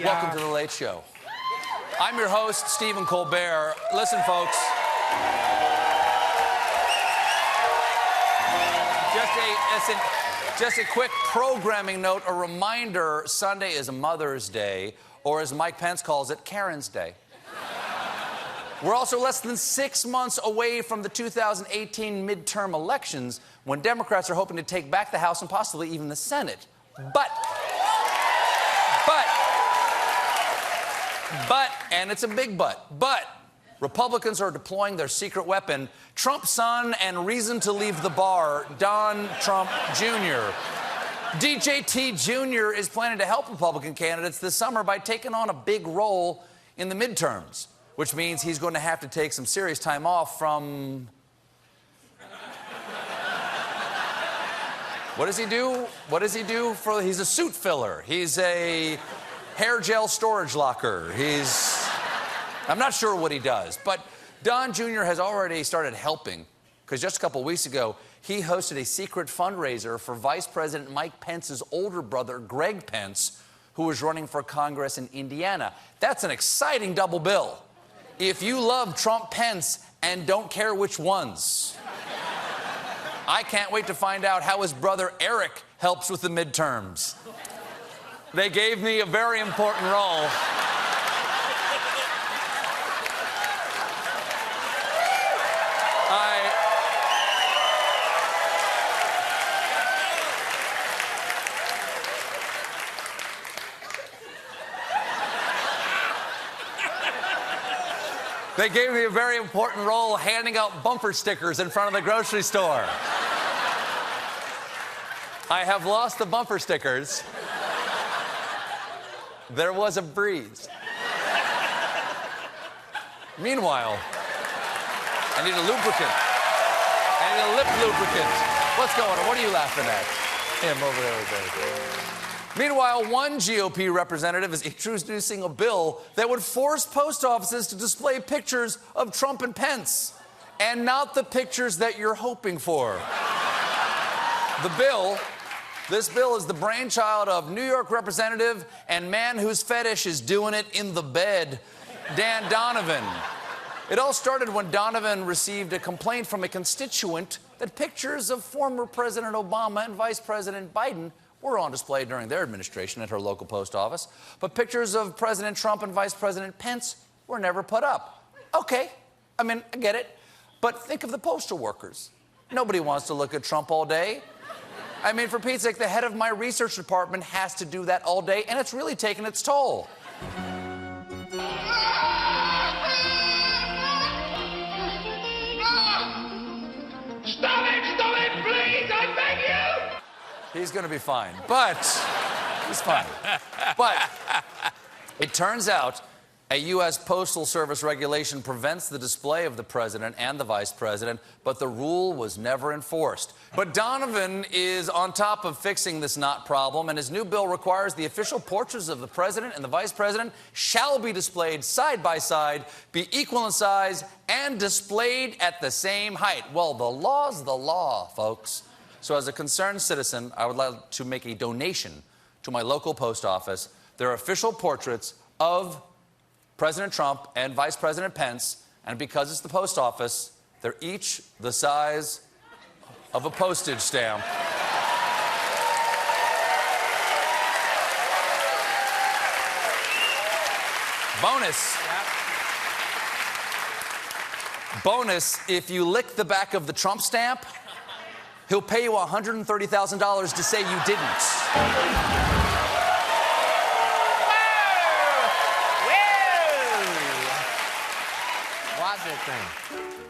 Welcome to The Late Show. I'm your host, Stephen Colbert. Listen, folks. Just a quick programming note, a reminder, Sunday is Mother's Day, or as Mike Pence calls it, Karen's Day. We're also less than 6 months away from the 2018 midterm elections, when Democrats are hoping to take back the House and possibly even the Senate. But, and it's a big but, Republicans are deploying their secret weapon, Trump's son and reason to leave the bar, Don Trump Jr. DJT Jr. is planning to help Republican candidates this summer by taking on a big role in the midterms, which means he's going to have to take some serious time off from... What does he do? He's a suit filler. He's a hair gel storage locker. I'm not sure what he does, but Don Jr. has already started helping, because just a couple weeks ago, he hosted a secret fundraiser for Vice President Mike Pence's older brother, Greg Pence, who was running for Congress in Indiana. That's an exciting double bill. If you love Trump Pence and don't care which ones. I can't wait to find out how his brother Eric helps with the midterms. They gave me a very important role. They gave me a very important role handing out bumper stickers in front of the grocery store. I have lost the bumper stickers. There was a breeze. Meanwhile, I need a lubricant. I need a lip lubricant. What's going on? What are you laughing at? Him over there. Meanwhile, one GOP representative is introducing a bill that would force post offices to display pictures of Trump and Pence, and not the pictures that you're hoping for. This bill is the brainchild of New York representative and man whose fetish is doing it in the bed, Dan Donovan. It all started when Donovan received a complaint from a constituent that pictures of former President Obama and Vice President Biden were on display during their administration at her local post office, but pictures of President Trump and Vice President Pence were never put up. Okay, I get it, but think of the postal workers. Nobody wants to look at Trump all day. For Pete's sake, the head of my research department has to do that all day, and it's really taken its toll. Stop it, please, I beg you! He's going to be fine, but he's fine. But it turns out a U.S. Postal Service regulation prevents the display of the president and the vice president, but the rule was never enforced. But Donovan is on top of fixing this knot problem, and his new bill requires the official portraits of the president and the vice president shall be displayed side by side, be equal in size, and displayed at the same height. Well, the law's the law, folks. So as a concerned citizen, I would like to make a donation to my local post office. Their official portraits of President Trump and Vice President Pence, and because it's the post office, they're each the size of a postage stamp. Bonus, if you lick the back of the Trump stamp, he'll pay you $130,000 to say you didn't. Watch that thing.